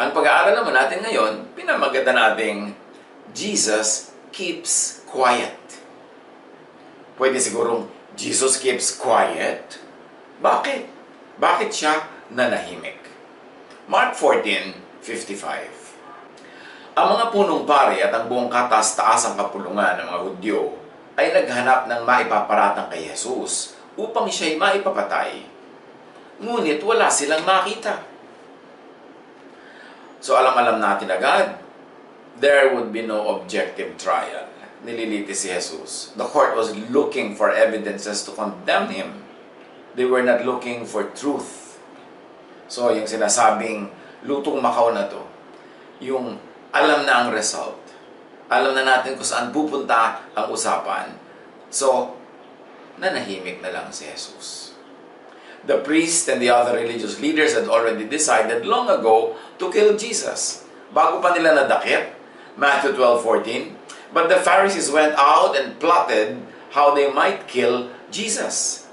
Ang pag-aaral naman natin ngayon, pinamagatan nating Jesus keeps quiet. Pwede sigurong, Jesus keeps quiet? Bakit? Bakit siya nanahimik? Mark 14:55. Ang mga punong pari at ang buong kataas-taasang kapulungan ng mga Hudyo ay naghanap ng maipaparatang kay Jesus upang siya'y maipapatay. Ngunit wala silang makita. So alam-alam natin agad, there would be no objective trial. Nililitis si Jesus. The court was looking for evidences to condemn him. They were not looking for truth. So yung sinasabing lutong Macau na to, yung alam na ang result. Alam na natin kung saan pupunta ang usapan. So, nanahimik na lang si Jesus. The priest and the other religious leaders had already decided long ago to kill Jesus. Bago pa nila nadakip, Matthew 12:14, but the Pharisees went out and plotted how they might kill Jesus.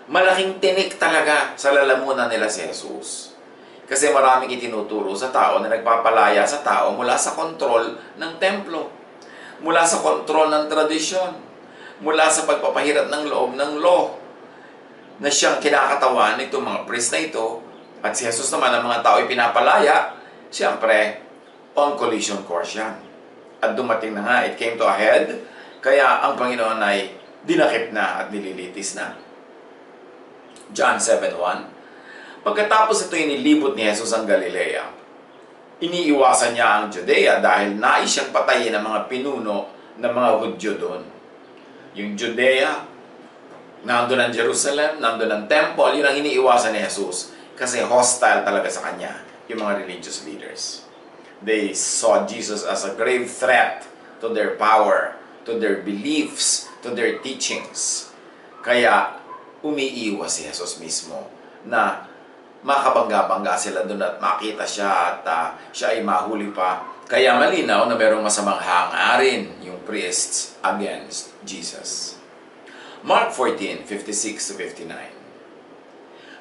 Malaking tinik talaga sa lalamunan nila si Jesus. Kasi maraming itinuturo sa tao na nagpapalaya sa tao mula sa kontrol ng templo, mula sa kontrol ng tradisyon, mula sa pagpapahirap ng loob ng law, na siyang kinakatawan nitong mga priest na ito, at si Jesus naman ang mga tao pinapalaya, siyempre, on collision course yan. At dumating na nga, it came to a head, kaya ang Panginoon ay dinakip na at nililitis na. John 7:1. Pagkatapos ito inilibot ni Jesus ang Galilea, iniiwasan niya ang Judea dahil nais siyang patayin ng mga pinuno ng mga Hudyo doon. Yung Judea, nandun ang Jerusalem, nandun ang temple, yun ang iniiwasan ni Jesus. Kasi hostile talaga sa kanya, yung mga religious leaders. They saw Jesus as a grave threat to their power, to their beliefs, to their teachings. Kaya, umiiwas si Jesus mismo na makabangga-bangga sila doon at makita siya at siya ay mahuli pa. Kaya malinaw na merong masamang hangarin yung priests against Jesus. Mark 14:56-59.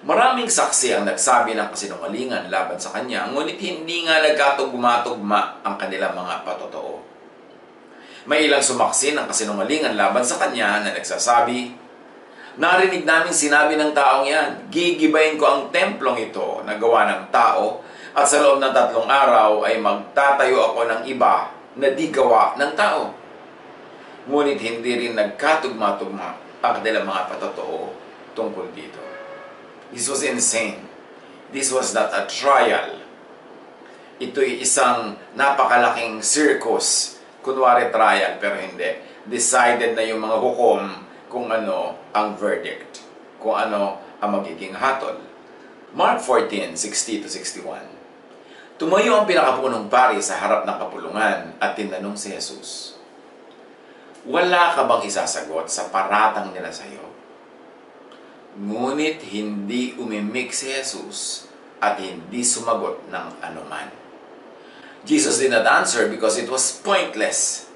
Maraming saksi ang nagsabi ng kasinungalingan laban sa kanya, ngunit hindi nga nagkatugma-tugma ang kanilang mga patotoo. May ilang sumaksi ng kasinungalingan laban sa kanya na nagsasabi, narinig namin sinabi ng taong yan, gigibayin ko ang templong ito na gawa ng tao at sa loob ng 3 araw ay magtatayo ako ng iba na di gawa ng tao. Ngunit hindi rin nagkatugma-tugma ang kanilang mga patotoo tungkol dito. This was insane. This was not a trial. Ito'y isang napakalaking circus. Kunwari trial, pero hindi. Decided na yung mga hukom kung ano ang verdict. Kung ano ang magiging hatol. Mark 14:60-61. Tumayo ang pinakapunong pari sa harap ng kapulungan at tinanong si Jesus, wala ka bang isasagot sa paratang nila sa iyo? Ngunit hindi umimik si Jesus at hindi sumagot ng anuman. Jesus did not answer because it was pointless.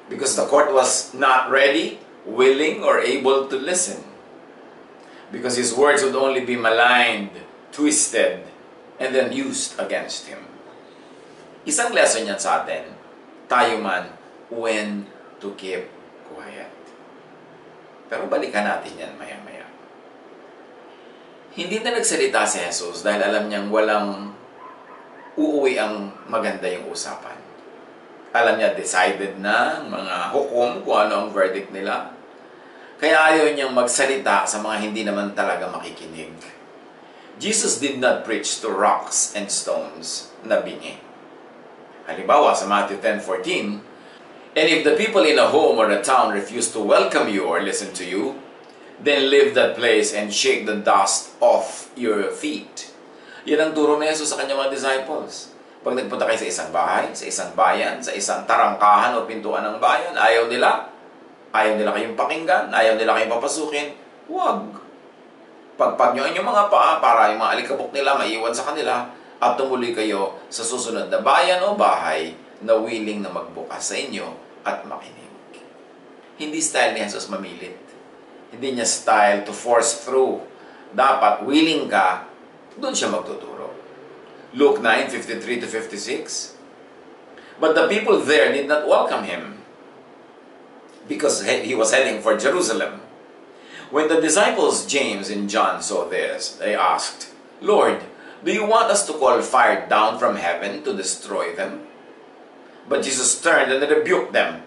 Because the court was not ready, willing, or able to listen. Because his words would only be maligned, twisted, and then used against him. Isang lesson yan sa atin, tayo man, when to keep quiet. Pero balikan natin yan maya-maya. Hindi na nagsalita si Jesus dahil alam niyang walang uuwi ang maganda yung usapan. Alam niya, decided na mga hukom kung ano ang verdict nila. Kaya ayaw niyang magsalita sa mga hindi naman talaga makikinig. Jesus did not preach to rocks and stones na bingi. Halimbawa sa Matthew 10:14, and if the people in a home or a town refuse to welcome you or listen to you, then leave that place and shake the dust off your feet. Yan ang turo ni Jesus sa kanyang mga disciples. Pag nagpunta kayo sa isang bahay, sa isang bayan, sa isang tarangkahan o pintuan ng bayan, ayaw nila kayong pakinggan, ayaw nila kayong papasukin, huwag. Pagpag nyo inyong mga paa para yung mga alikabok nila maiwan sa kanila at tumuloy kayo sa susunod na bayan o bahay na willing na magbukas sa inyo at makinig. Hindi style ni Jesus mamilit. Hindi niya style to force through. Dapat willing ka, doon siya magtuturo. Luke 9:53 to 56. But the people there did not welcome him because he was heading for Jerusalem. When the disciples James and John saw this, they asked, "Lord, do you want us to call fire down from heaven to destroy them?" But Jesus turned and rebuked them.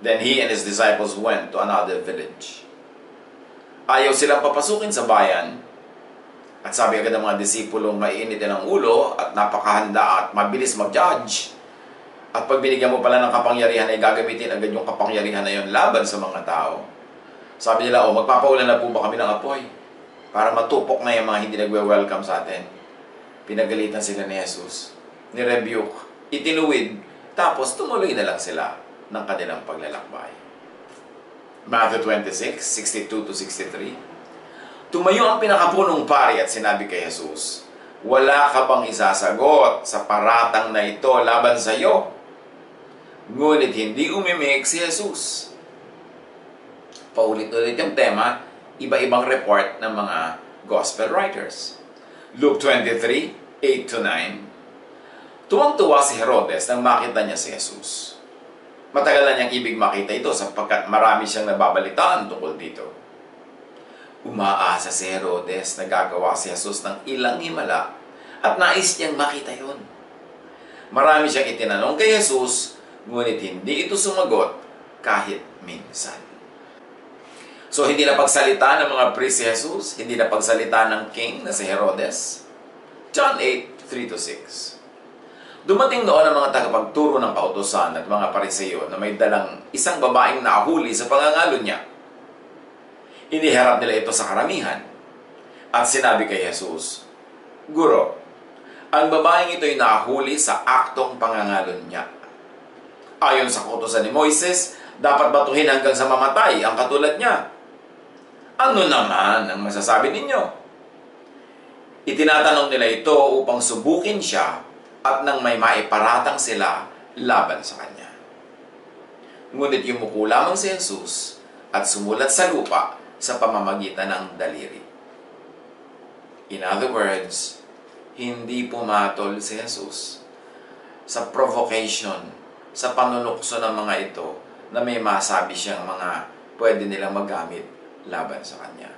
Then he and his disciples went to another village. Ayaw silang papasukin sa bayan. At sabi agad ng mga disipulong mainit ang ulo at napakahanda at mabilis mag-judge. At pag binigyan mo pala ng kapangyarihan ay gagamitin agad yung kapangyarihan na yun laban sa mga tao. Sabi nila, magpapaulan na po ba kami ng apoy para matupok na yung mga hindi nagwe-welcome sa atin. Pinagalitan sila ni Jesus, ni-rebuke, itinuwid, tapos tumuloy na lang sila ng kanilang paglalakbay. Matthew 26:62 to 63. Tumayo ang pinakapunong pari at sinabi kay Jesus, "Wala ka bang isasagot sa paratang na ito laban sa iyo?" Ngunit hindi umimik si Jesus. Paulit-ulit yung tema, iba-ibang report ng mga gospel writers. Luke 23:8 to 9. Tuwang-tuwa si Herodes nang makita niya si Jesus. Matagal na niyang ibig makita ito sapagkat marami siyang nababalitaan tungkol dito. Umaasa si Herodes na gagawa si Jesus ng ilang himala at nais niyang makita yun. Marami siyang itinanong kay Jesus, ngunit hindi ito sumagot kahit minsan. So hindi na pagsalita ng mga priest si Jesus, hindi na pagsalita ng king na si Herodes. John 8:3 to 6. Dumating noon ang mga tagapagturo ng kautusan at mga pariseyo na may dalang isang babaeng nahuli sa pangangalo niya. Iniharap nila ito sa karamihan at sinabi kay Jesus, "Guro, ang babaeng ito'y nahuli sa aktong pangangalo niya. Ayon sa kautusan ni Moises, dapat batuhin hanggang sa mamatay ang katulad niya. Ano naman ang masasabi ninyo?" Itinatanong nila ito upang subukin siya at nang may maiparatang sila laban sa kanya. Ngunit yumuko lamang si Jesus at sumulat sa lupa sa pamamagitan ng daliri. In other words, hindi pumatol si Jesus sa provocation, sa panunukso ng mga ito na may masabi siyang mga pwede nilang magamit laban sa kanya.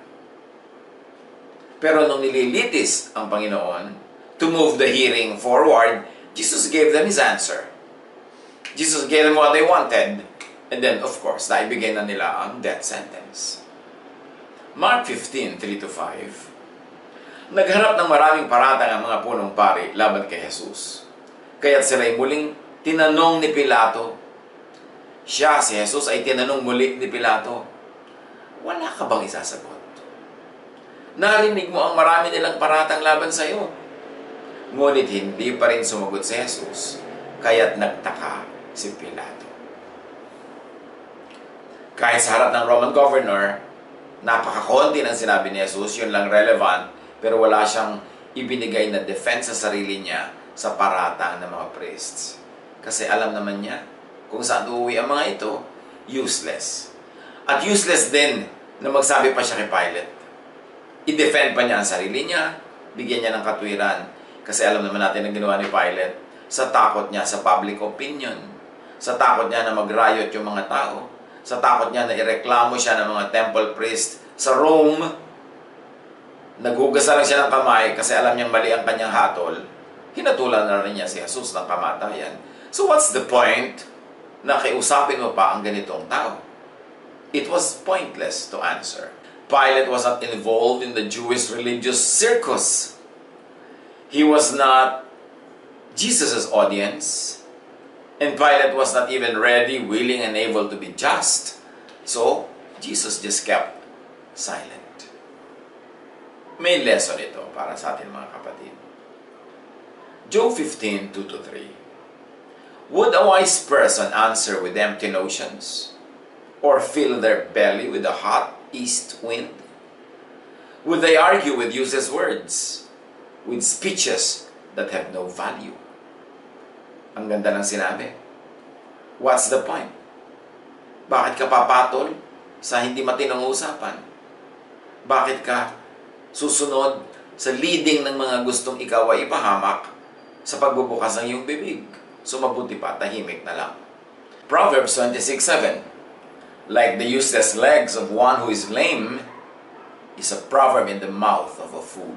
Pero nung nililitis ang Panginoon to move the hearing forward, Jesus gave them His answer. Jesus gave them what they wanted. And then, of course, naibigay na nila ang death sentence. Mark 15:3 to 5. Nagharap ng maraming paratang ang mga punong pari laban kay Jesus. Kaya't sila'y muling tinanong ni Pilato. Siya, si Jesus, ay tinanong muli ni Pilato, "Wala ka bang isasagot? Narinig mo ang marami nilang paratang laban sa iyo." Ngunit hindi pa rin sumagot si Jesus, kaya't nagtaka si Pilato. Kahit sa harap ng Roman governor, napakakonti ng sinabi ni Jesus, yun lang relevant, pero wala siyang ibinigay na defense sa sarili niya sa paratang ng mga priests. Kasi alam naman niya, kung saan uuwi ang mga ito, useless. At useless din na magsabi pa siya kay Pilate. I-defend pa niya ang sarili niya, bigyan niya ng katwiran, kasi alam naman natin ang ginawa ni Pilate sa takot niya sa public opinion, sa takot niya na mag-riot yung mga tao, sa takot niya na ireklamo siya ng mga temple priest sa Rome. Naghugas na lang siya ng kamay kasi alam niyang mali ang kanyang hatol. Hinatulan na rin niya si Jesus ng kamatayan. So what's the point na kiusapin mo pa ang ganitong tao? It was pointless to answer. Pilate was not involved in the Jewish religious circus. He was not Jesus' audience. And Pilate was not even ready, willing, and able to be just. So, Jesus just kept silent. May lesson ito para sa atin mga kapatid. Job 15:2 to 3. Would a wise person answer with empty notions? Or fill their belly with a hot east wind? Would they argue with useless words? With speeches that have no value? Ang ganda ng sinabi. What's the point? Bakit ka papatol sa hindi matinong usapan? Bakit ka susunod sa leading ng mga gustong ikaw ay ipahamak sa pagbubukas ng iyong bibig. So mabuti pa, tahimik na lang. Proverbs 26:7. Like the useless legs of one who is lame is a proverb in the mouth of a fool.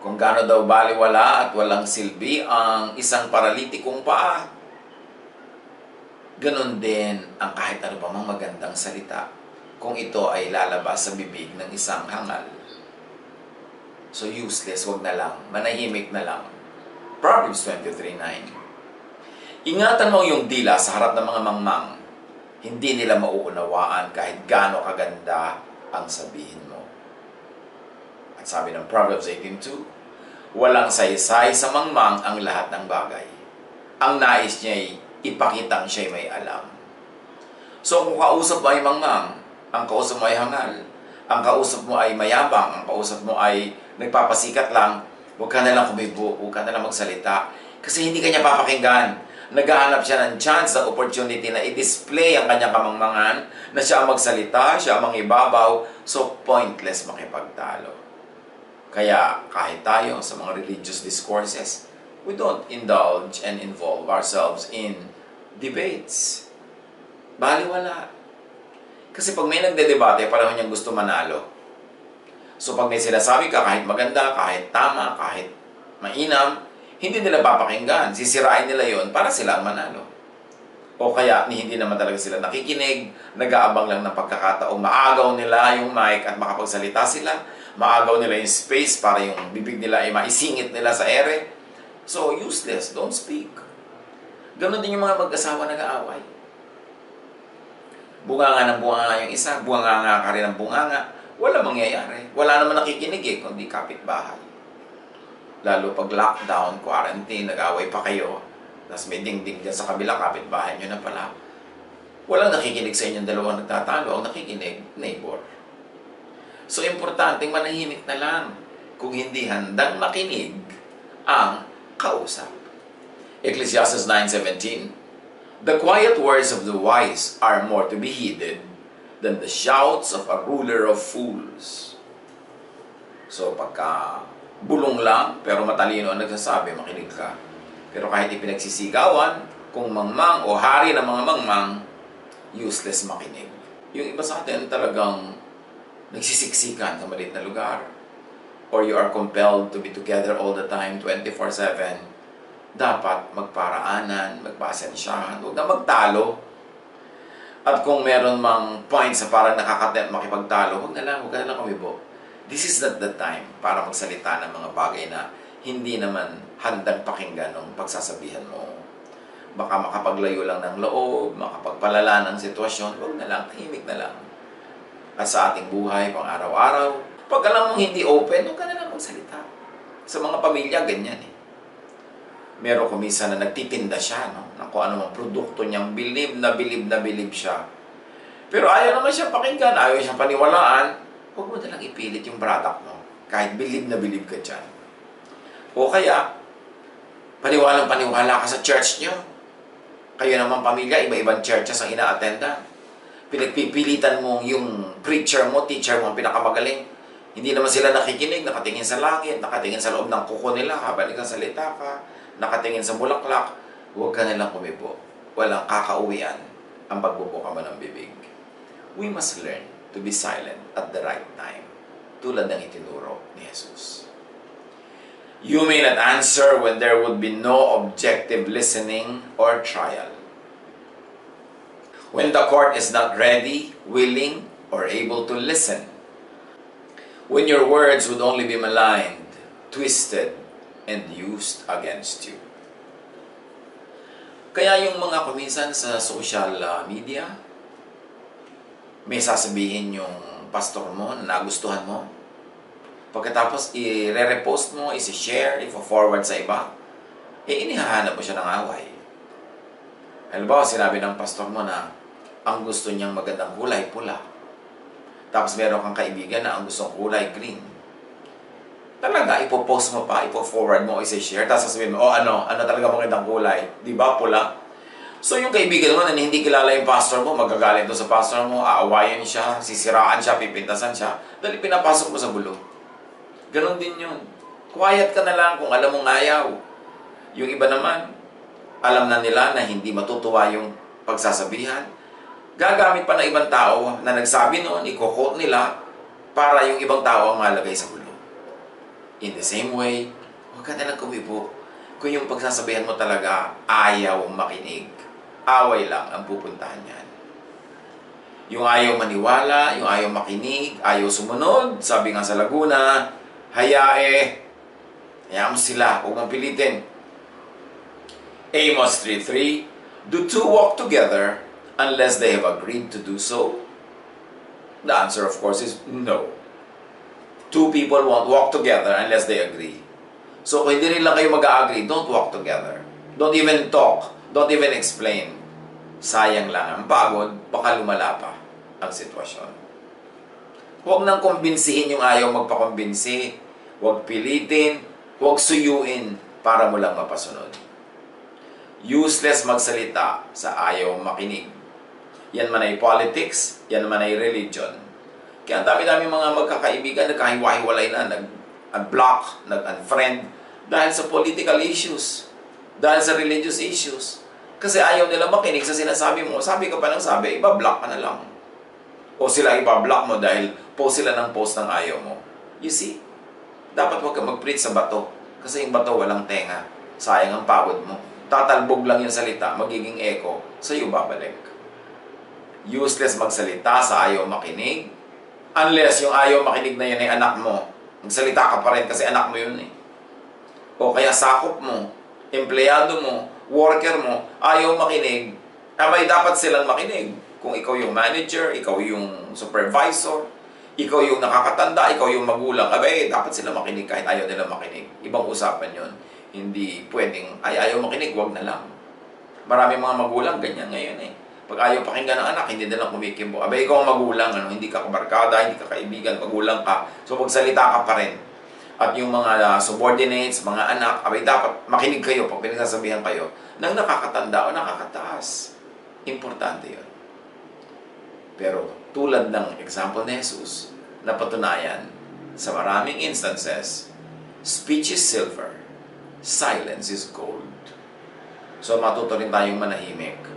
Kung gaano daw baliwala at walang silbi ang isang paralitikong paa, ganon din ang kahit ano pa mang magandang salita kung ito ay lalabas sa bibig ng isang hangal. So useless, wag na lang. Manahimik na lang. Proverbs 23:9. Ingatan mo yung dila sa harap ng mga mangmang. Hindi nila mauunawaan kahit gaano kaganda ang sabihin mo. At sabi ng Proverbs 18:2, walang saysay sa mangmang ang lahat ng bagay. Ang nais niya'y ipakitang siya'y may alam. So kung kausap mo ay mangmang, ang kausap mo ay hangal, ang kausap mo ay mayabang, ang kausap mo ay nagpapasikat lang, huwag ka na lang kumibo, huwag ka na lang magsalita. Kasi hindi ka niya papakinggan. Naghahanap siya ng chance, ng opportunity na i-display ang kanyang kamangmangan, na siya ang magsalita, siya ang mangibabaw, so pointless makipagtalo. Kaya kahit tayo sa mga religious discourses, we don't indulge and involve ourselves in debates. Baliwala. Kasi pag may nagdedebate, parang niyang gusto manalo. So pag may sinasabi ka, kahit maganda, kahit tama, kahit mainam, hindi nila papakinggan. Sisirain nila yon para sila ang manalo. O kaya hindi naman talaga sila nakikinig, nag-aabang lang ng pagkakataong maagaw nila yung mic at makapagsalita sila, maagaw nila yung space para yung bibig nila ay maisingit nila sa ere. So useless, don't speak. Ganon din yung mga mag-asawa nag-aaway. Bunganga ng bunganga yung isa, bunganga ka rin ng bunganga. Wala mangyayari. Wala naman nakikinig kundi kapitbahay. Lalo pag lockdown, quarantine, nag-away pa kayo, tapos may ding-ding dyan sa kabila, kapitbahay nyo na pala. Walang nakikinig sa inyong dalawang nagtatalo. Ang nakikinig, neighbor. So, importanteng manahimik na lang kung hindi handang makinig ang kausap. Ecclesiastes 9:17. The quiet words of the wise are more to be heeded than the shouts of a ruler of fools. So, pagka bulong lang, pero matalino ang nagsasabi, makinig ka. Pero kahit ipinagsisigawan, kung mangmang o hari ng mga mangmang, useless makinig. Yung iba sa atin talagang nagsisiksikan sa maliit na lugar. Or you are compelled to be together all the time, 24/7. Dapat magparaanan, magpasensyahan, huwag na magtalo. At kung meron mang point sa parang nakakatent makipagtalo, huwag na lang kumibo. This is not the time para magsalita ng mga bagay na hindi naman handang pakinggan ng pagsasabihan mo. Baka makapaglayo lang ng loob, makapagpalala ng sitwasyon, huwag na lang, tahimik na lang. At sa ating buhay, pang araw-araw, pag alam mong hindi open, huwag ka na lang magsalita. Sa mga pamilya, ganyan Meron ko minsan na nagtitinda siya, ng kung ano mga produkto niyang bilib na bilib siya. Pero ayaw naman siya pakinggan, ayaw siyang paniwalaan, huwag mo na lang ipilit yung product mo, kahit bilib na bilib ka dyan. O kaya, paniwalang-paniwala ka sa church niyo. Kayo naman pamilya, iba-ibang churches ang ina-attendan. Pinagpipilitan mo yung preacher mo, teacher mo, ang pinakamagaling. Hindi naman sila nakikinig, nakatingin sa langit, nakatingin sa loob ng kuko nila, habang nagsasalita ka, nakatingin sa bulaklak, huwag ka nilang kumibo. Walang kakauwian ang pagbubuka mo ng bibig. We must learn to be silent at the right time, tulad ng itinuro ni Jesus. You may not answer when there would be no objective listening or trial. When the court is not ready, willing, or able to listen. When your words would only be maligned, twisted, and used against you. Kaya yung mga kuminsan sa social media, may sasabihin yung pastor mo na nagustuhan mo. Pagkatapos i-repost mo, i-share, i-forward sa iba, inihahanap mo siya ng away. Halimbawa, sinabi ng pastor mo na ang gusto niyang magandang kulay, pula. Tapos meron kang kaibigan na ang gustong kulay, green. Talaga, ipopost mo pa, ipo-forward mo, i-share, tapos sasabihin mo, ano talaga magandang kulay? Di ba, pula? So yung kaibigan mo na hindi kilala yung pastor mo, magagalit doon sa pastor mo, aawayan siya, sisiraan siya, pipintasan siya, dahil pinapasok mo sa gulo. Ganon din yun. Quiet ka na lang kung alam mong ayaw. Yung iba naman, alam na nila na hindi matutuwa yung pagsasabihan. Gagamit pa ng ibang tao na nagsabi noon, i-quote nila para yung ibang tao ang malagay sa gulo. In the same way, huwag ka nalang kumibo. Kung yung pagsasabihan mo talaga ayaw makinig, away lang ang pupuntahan niyan. Yung ayaw maniwala, yung ayaw makinig, ayaw sumunod, sabi nga sa Laguna, hayaan mo sila, huwag mong pilitin. Amos 3:3, do two walk together unless they have agreed to do so? The answer, of course, is no. Two people won't walk together unless they agree. So, kung hindi rin lang kayo mag-agree, don't walk together. Don't even talk. Don't even explain. Sayang lang ang pagod, baka lumala pa ang sitwasyon. Huwag nang kumbinsihin yung ayaw magpakumbinsi. Huwag pilitin, huwag suyuin para mo lang mapasunod. Useless magsalita sa ayaw makinig. Yan man ay politics, yan man ay religion. Kaya ang dami-dami mga magkakaibigan, nagkahiwa-hiwalay na, nag-block, nag-unfriend, dahil sa political issues, dahil sa religious issues. Kasi ayaw nila makinig sa sinasabi mo. Sabi ka pa ng sabi, iba-block ka na lang. O sila iba-block mo dahil post sila ng post ng ayaw mo. You see? Dapat huwag ka mag-preach sa bato. Kasi yung bato walang tenga. Sayang ang pagod mo. Tatalbog lang yung salita, magiging echo, sa'yo babalik. Useless magsalita sa ayaw makinig. Unless yung ayaw makinig na yun ay anak mo. Magsalita ka pa rin kasi anak mo yun eh. O kaya sakop mo, empleyado mo, worker mo, ayaw makinig, abay dapat silang makinig. Kung ikaw yung manager, ikaw yung supervisor, ikaw yung nakakatanda, ikaw yung magulang, abay dapat sila makinig kahit ayaw nila makinig. Ibang usapan yun. Hindi pwedeng, ayaw makinig, wag na lang. Maraming mga magulang, ganyan ngayon eh. Pag ayaw pakinggan ng anak, hindi na lang kumikimbo. Abay, ikaw ang magulang, hindi ka kabarkada, hindi ka kaibigan, magulang ka. So, magsalita ka pa rin. At yung mga subordinates, mga anak, abay, dapat makinig kayo pag pinagsasabihan kayo ng nakakatanda o nakakataas. Importante yun. Pero, tulad ng example ni Jesus, napatunayan sa maraming instances, speech is silver, silence is gold. So, matuto rin tayong manahimik.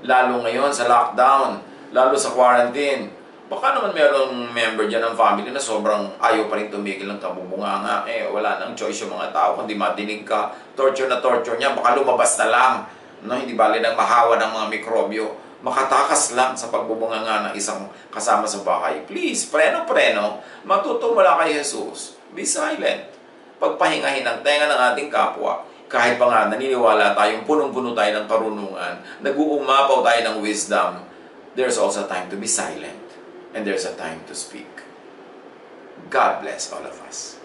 Lalo ngayon sa lockdown, lalo sa quarantine. Baka naman merong member dyan ng family na sobrang ayaw pa rin tumigil ng kabubunganga. Wala nang choice yung mga tao, kundi madinig ka. Torture na torture niya, baka lumabas na lang. No, hindi bali nang mahawa ng mga mikrobyo. Makatakas lang sa pagbubunganga ng isang kasama sa bahay. Please, preno-preno, matuto mula kay Jesus. Be silent. Pagpahingahin ang tenga ng ating kapwa. Kahit pa nga naniniwala tayong punong-puno tayo ng karunungan, nag-uumapaw tayo ng wisdom, there's also a time to be silent and there's a time to speak. God bless all of us.